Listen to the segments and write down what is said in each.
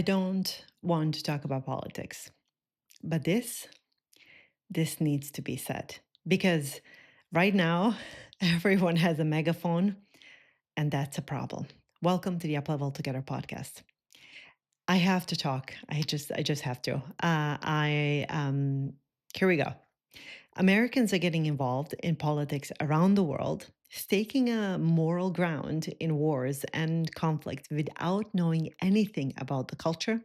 I don't want to talk about politics, but this needs to be said because right now everyone has a megaphone and that's a problem. Welcome to the Up Level Together podcast. I have to talk. I just have to. I Here we go. Americans are getting involved in politics around the world, staking a moral ground in wars and conflicts without knowing anything about the culture,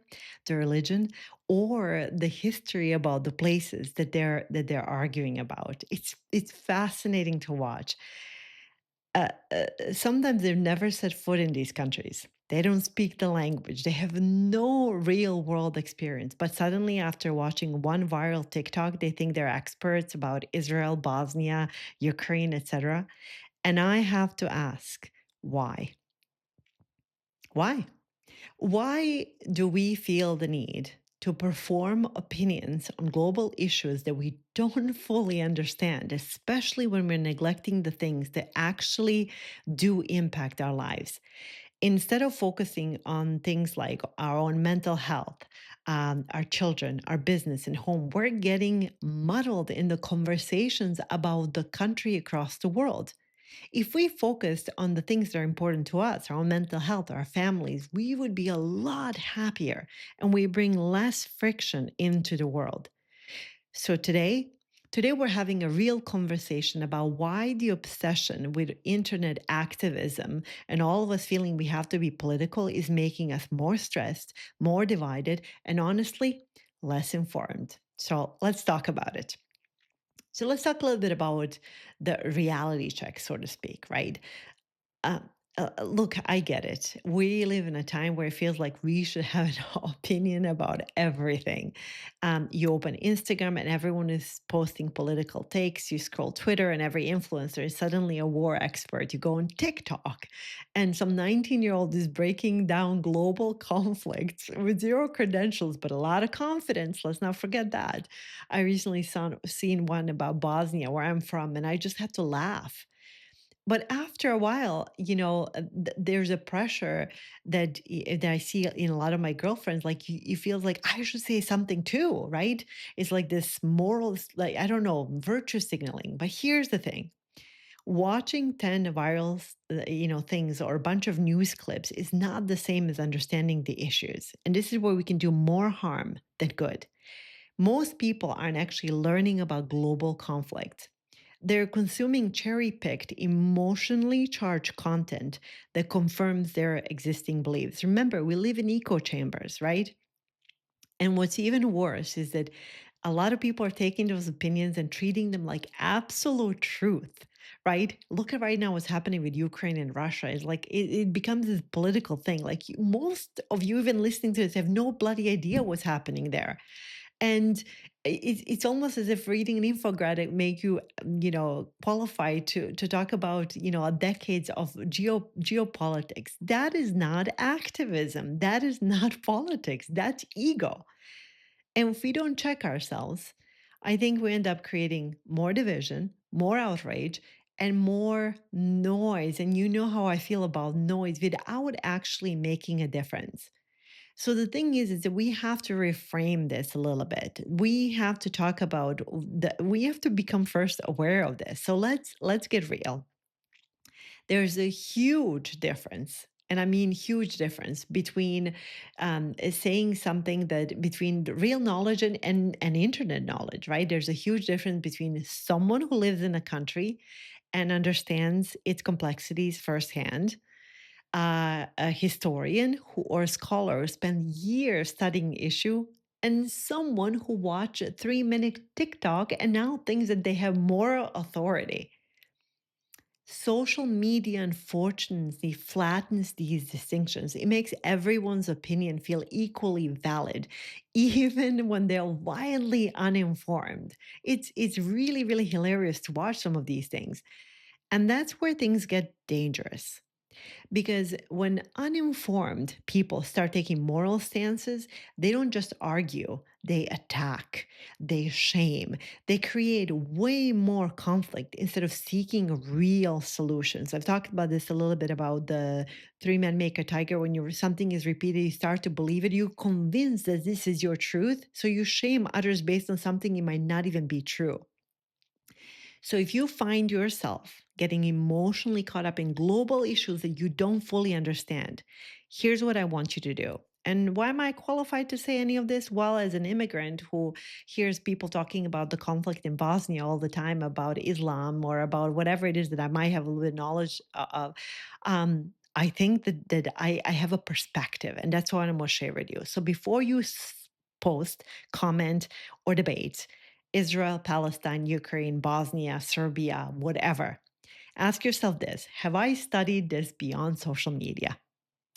the religion, or the history about the places that they're arguing about. It's fascinating to watch. Sometimes they've never set foot in these countries. They don't speak the language. They have no real world experience. But suddenly, after watching one viral TikTok, they think they're experts about Israel, Bosnia, Ukraine, etc. And I have to ask, why? Why? Why do we feel the need to perform opinions on global issues that we don't fully understand, especially when we're neglecting the things that actually do impact our lives? Instead of focusing on things like our own mental health, our children, our business, and home, we're getting muddled in the conversations about the country across the world. If we focused on the things that are important to us, our own mental health, our families, we would be a lot happier and we bring less friction into the world. So today we're having a real conversation about why the obsession with internet activism and all of us feeling we have to be political is making us more stressed, more divided, and honestly, less informed. So let's talk about it. So let's talk a little bit about the reality check, so to speak, right? Uh, Look, I get it. We live in a time where it feels like we should have an opinion about everything. You open Instagram and everyone is posting political takes. You scroll Twitter and every influencer is suddenly a war expert. You go on TikTok and some 19-year-old is breaking down global conflicts with zero credentials, but a lot of confidence. Let's not forget that. I recently seen one about Bosnia, where I'm from, and I just had to laugh. But after a while, there's a pressure that I see in a lot of my girlfriends. Like you feel like I should say something too, right? It's like this moral, like I don't know, virtue signaling. But here's the thing: watching 10 viral things or a bunch of news clips is not the same as understanding the issues. And this is where we can do more harm than good. Most people aren't actually learning about global conflict. They're consuming cherry picked, emotionally charged content that confirms their existing beliefs. Remember, we live in echo chambers, right? And what's even worse is that a lot of people are taking those opinions and treating them like absolute truth, right? Look at right now what's happening with Ukraine and Russia. It's like it becomes this political thing. Like most of you, even listening to this, have no bloody idea what's happening there. And it's almost as if reading an infographic make you, qualified to talk about, decades of geopolitics. That is not activism. That is not politics. That's ego. And if we don't check ourselves, I think we end up creating more division, more outrage, and more noise. And you know how I feel about noise without actually making a difference. So the thing is that we have to reframe this a little bit. We have to talk about we have to become first aware of this. So let's get real. There's a huge difference, and I mean huge difference between saying something that between the real knowledge and internet knowledge, right? There's a huge difference between someone who lives in a country and understands its complexities firsthand, a historian or a scholar who spent years studying issue, and someone who watched a 3-minute TikTok and now thinks that they have moral authority. Social media unfortunately flattens these distinctions. It makes everyone's opinion feel equally valid, even when they're wildly uninformed. It's really hilarious to watch some of these things. And that's where things get dangerous. Because when uninformed people start taking moral stances, they don't just argue, they attack, they shame, they create way more conflict instead of seeking real solutions. I've talked about this a little bit about the three men make a tiger. When something is repeated, you start to believe it, you're convinced that this is your truth. So you shame others based on something it might not even be true. So if you find yourself getting emotionally caught up in global issues that you don't fully understand, here's what I want you to do. And why am I qualified to say any of this? Well, as an immigrant who hears people talking about the conflict in Bosnia all the time, about Islam or about whatever it is that I might have a little bit of knowledge of, I think that I have a perspective, and that's what I'm going to share with you. So before you post, comment, or debate, Israel, Palestine, Ukraine, Bosnia, Serbia, whatever. Ask yourself this: have I studied this beyond social media?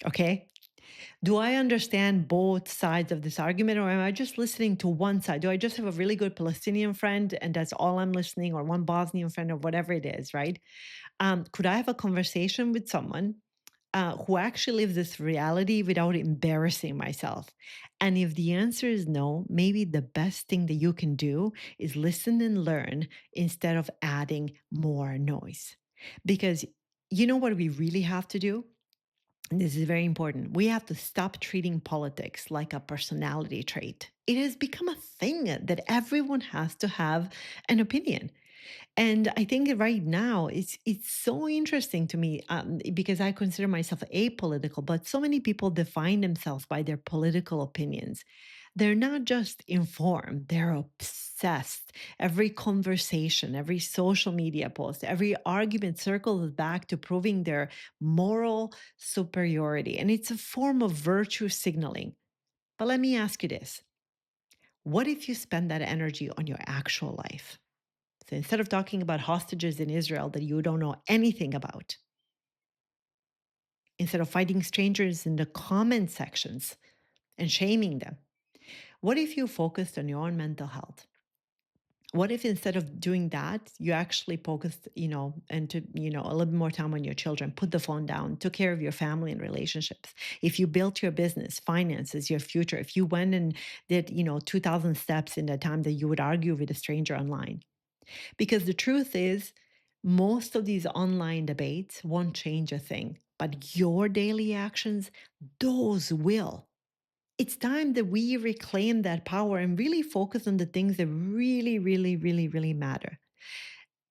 Okay. Do I understand both sides of this argument, or am I just listening to one side? Do I just have a really good Palestinian friend and that's all I'm listening, or one Bosnian friend, or whatever it is, right? Could I have a conversation with someone who actually lives this reality without embarrassing myself? And if the answer is no, maybe the best thing that you can do is listen and learn instead of adding more noise. Because you know what we really have to do? And this is very important. We have to stop treating politics like a personality trait. It has become a thing that everyone has to have an opinion. And I think right now it's so interesting to me because I consider myself apolitical, but so many people define themselves by their political opinions. They're not just informed, they're obsessed. Every conversation, every social media post, every argument circles back to proving their moral superiority. And it's a form of virtue signaling. But let me ask you this: what if you spend that energy on your actual life? So instead of talking about hostages in Israel that you don't know anything about, instead of fighting strangers in the comment sections and shaming them, what if you focused on your own mental health? What if instead of doing that, you actually focused, and to, a little bit more time on your children, put the phone down, took care of your family and relationships? If you built your business, finances, your future, if you went and did, 2,000 steps in the time that you would argue with a stranger online. Because the truth is, most of these online debates won't change a thing, but your daily actions, those will. It's time that we reclaim that power and really focus on the things that really, really, really, really matter.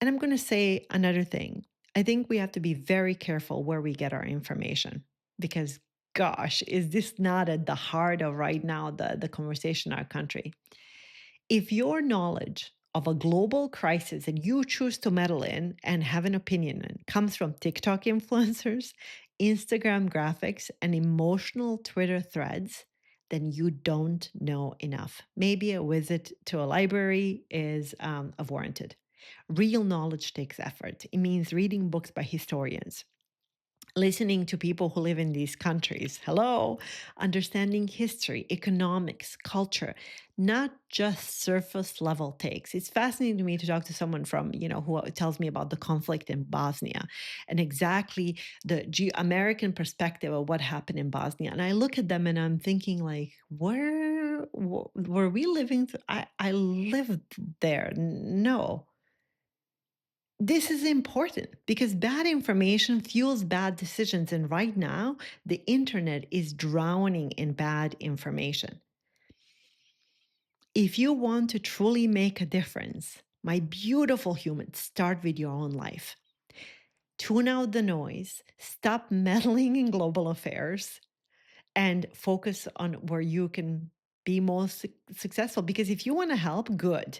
And I'm going to say another thing. I think we have to be very careful where we get our information because, gosh, is this not at the heart of right now the conversation in our country? If your knowledge of a global crisis and you choose to meddle in and have an opinion in comes from TikTok influencers, Instagram graphics, and emotional Twitter threads, then you don't know enough. Maybe a visit to a library is warranted. Real knowledge takes effort. It means reading books by historians, listening to people who live in these countries. Hello, understanding history, economics, culture, not just surface level takes. It's fascinating to me to talk to someone from, who tells me about the conflict in Bosnia and exactly the American perspective of what happened in Bosnia. And I look at them and I'm thinking like, where were we living? I lived there. No, this is important because bad information fuels bad decisions. And right now, the internet is drowning in bad information. If you want to truly make a difference, my beautiful humans, start with your own life. Tune out the noise, stop meddling in global affairs, and focus on where you can be most successful. Because if you want to help, good.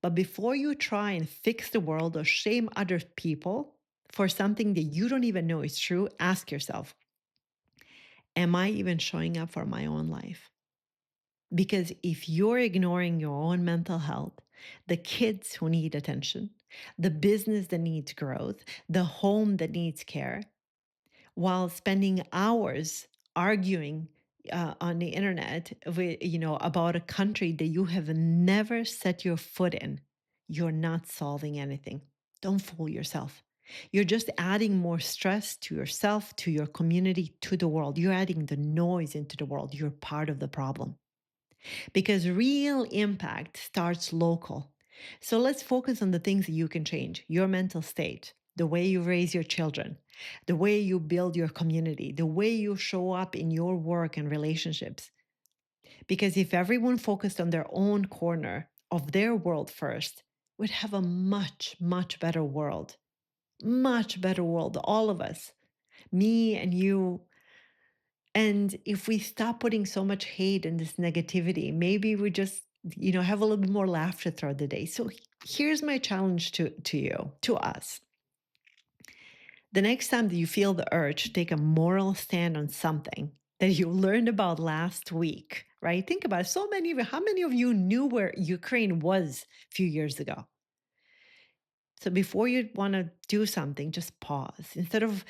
But before you try and fix the world or shame other people for something that you don't even know is true, ask yourself, am I even showing up for my own life? Because if you're ignoring your own mental health, the kids who need attention, the business that needs growth, the home that needs care, while spending hours arguing on the internet with, about a country that you have never set your foot in, you're not solving anything. Don't fool yourself. You're just adding more stress to yourself, to your community, to the world. You're adding the noise into the world. You're part of the problem because real impact starts local. So let's focus on the things that you can change: your mental state, the way you raise your children, the way you build your community, the way you show up in your work and relationships. Because if everyone focused on their own corner of their world first, we'd have a much, much better world. Much better world, all of us, me and you. And if we stop putting so much hate and this negativity, maybe we just, have a little bit more laughter throughout the day. So here's my challenge to you, to us. The next time that you feel the urge to take a moral stand on something that you learned about last week, right? Think about it. So many of you, how many of you knew where Ukraine was a few years ago? So before you want to do something, just pause. Instead of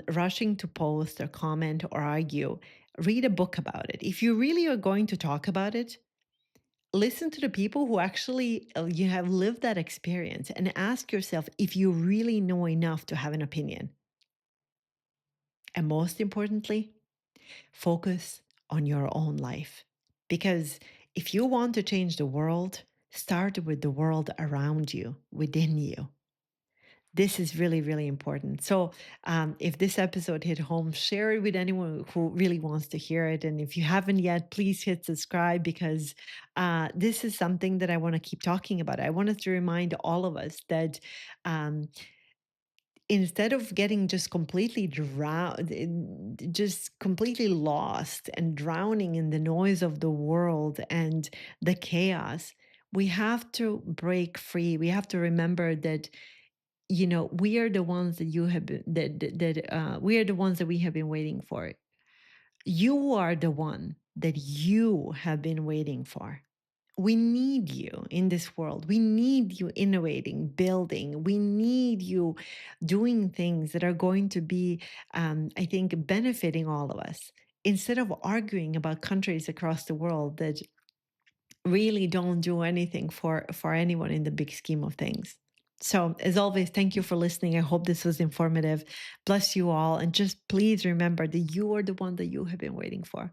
rushing to post or comment or argue, read a book about it. If you really are going to talk about it, listen to the people who actually you have lived that experience and ask yourself if you really know enough to have an opinion. And most importantly, focus on your own life. Because if you want to change the world, start with the world around you, within you. This is really, really important. So, if this episode hit home, share it with anyone who really wants to hear it. And if you haven't yet, please hit subscribe because this is something that I want to keep talking about. I wanted to remind all of us that um, instead of getting just completely drowned, just completely lost and drowning in the noise of the world and the chaos, we have to break free. We have to remember that we are the ones that you have been, that we are the ones that we have been waiting for. You are the one that you have been waiting for. We need you in this world. We need you innovating, building. We need you doing things that are going to be, I think, benefiting all of us. Instead of arguing about countries across the world that really don't do anything for anyone in the big scheme of things. So, as always, thank you for listening. I hope this was informative. Bless you all. And just please remember that you are the one that you have been waiting for.